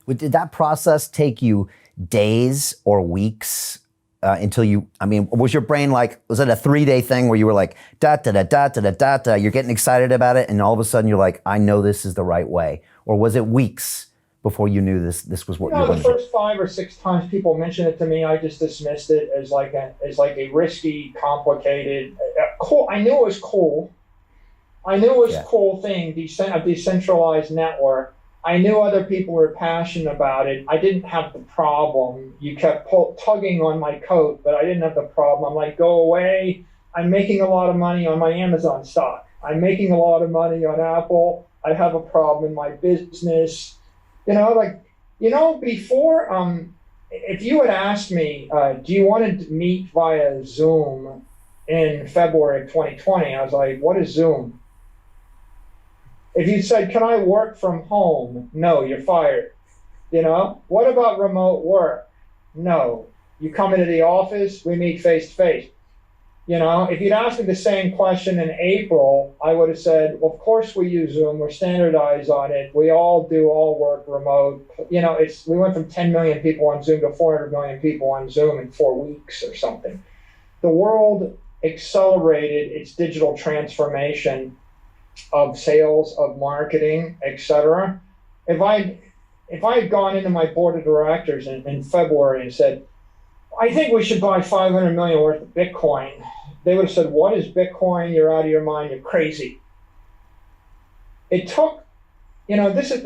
Did that process take you days or weeks until you, I mean, was your brain like, was it a 3-day thing where you were like, da, da, da, da, da, da, da, da, you're getting excited about it, and all of a sudden you're like, I know this is the right way? Or was it weeks before you knew this was what you were The going to do? first 5 or 6 times people mentioned it to me, I just dismissed it as like a risky, complicated, cool. I knew it was cool. I knew it was a Yeah. cool thing, a decentralized network. I knew other people were passionate about it. I didn't have the problem. You kept tugging on my coat, but I didn't have the problem. I'm like, go away. I'm making a lot of money on my Amazon stock. I'm making a lot of money on Apple. I have a problem in my business. Before, if you had asked me, do you want to meet via Zoom in February of 2020? I was like, what is Zoom? If you said, can I work from home? No, you're fired. What about remote work? No. You come into the office, we meet face to face. If you'd asked me the same question in April, I would have said, well, of course we use Zoom. We're standardized on it. We all work remote. We went from 10 million people on Zoom to 400 million people on Zoom in 4 weeks or something. The world accelerated its digital transformation of sales, of marketing, etc. If I had gone into my board of directors in February and said, I think we should buy 500 million worth of Bitcoin, they would have said, what is Bitcoin? You're out of your mind. You're crazy. It took, this is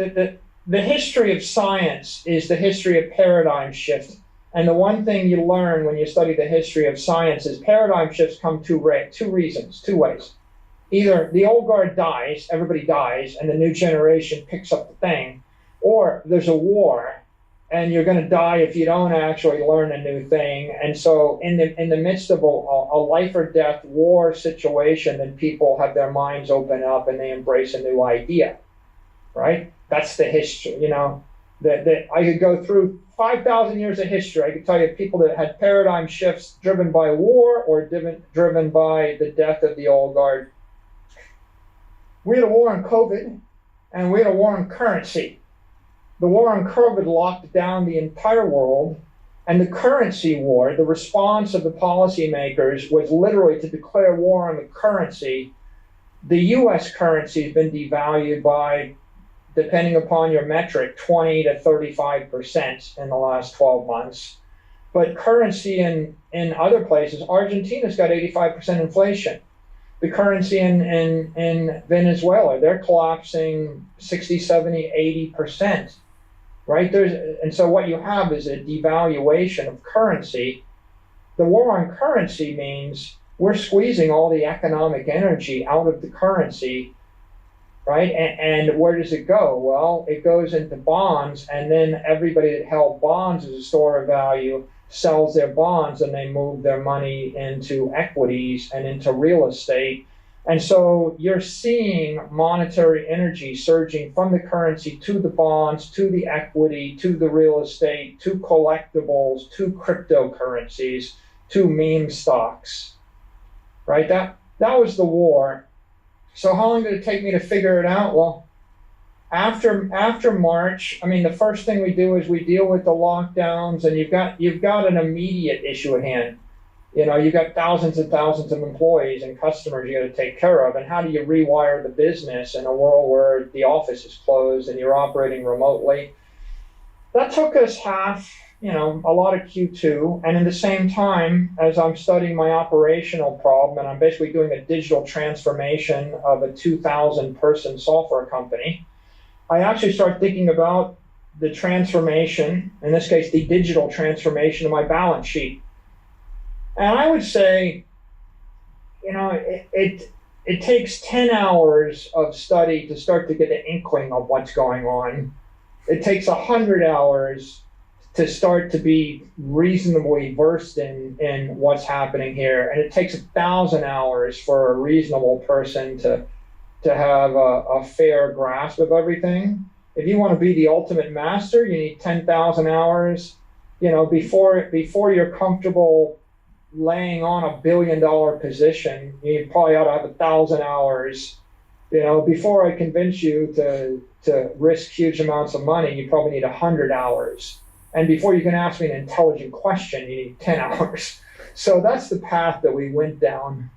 the history of science is the history of paradigm shift. And the one thing you learn when you study the history of science is paradigm shifts come two reasons, 2 ways. Either the old guard dies, everybody dies, and the new generation picks up the thing, or there's a war, and you're going to die if you don't actually learn a new thing. And so in the midst of a life or death war situation, then people have their minds open up and they embrace a new idea, right? That's the history, that I could go through 5,000 years of history. I could tell you people that had paradigm shifts driven by war or driven by the death of the old guard. We had a war on COVID, and we had a war on currency. The war on COVID locked down the entire world, and the currency war, the response of the policymakers was literally to declare war on the currency. The US currency has been devalued by, depending upon your metric, 20 to 35% in the last 12 months. But currency in other places, Argentina's got 85% inflation. The currency in Venezuela, they're collapsing 60, 70, 80%, right? And so what you have is a devaluation of currency. The war on currency means we're squeezing all the economic energy out of the currency, right? And where does it go? Well, it goes into bonds, and then everybody that held bonds as a store of value sells their bonds, and they move their money into equities and into real estate. And so you're seeing monetary energy surging from the currency to the bonds, to the equity, to the real estate, to collectibles, to cryptocurrencies, to meme stocks, right? That was the war. So how long did it take me to figure it out? Well, after March, I mean, the first thing we do is we deal with the lockdowns, and you've got an immediate issue at hand. You've got thousands and thousands of employees and customers you got to take care of, and how do you rewire the business in a world where the office is closed and you're operating remotely? That took us a lot of Q2, and at the same time, as I'm studying my operational problem, and I'm basically doing a digital transformation of a 2,000 person software company, I actually start thinking about the transformation, in this case, the digital transformation of my balance sheet. And I would say, it takes 10 hours of study to start to get an inkling of what's going on. It takes 100 hours to start to be reasonably versed in what's happening here. And it takes 1,000 hours for a reasonable person to have a fair grasp of everything. If you want to be the ultimate master, you need 10,000 hours. Before you're comfortable laying on $1 billion position, you probably ought to have 1,000 hours. Before I convince you to to risk huge amounts of money, you probably need 100 hours. And before you can ask me an intelligent question, you need 10 hours. So that's the path that we went down.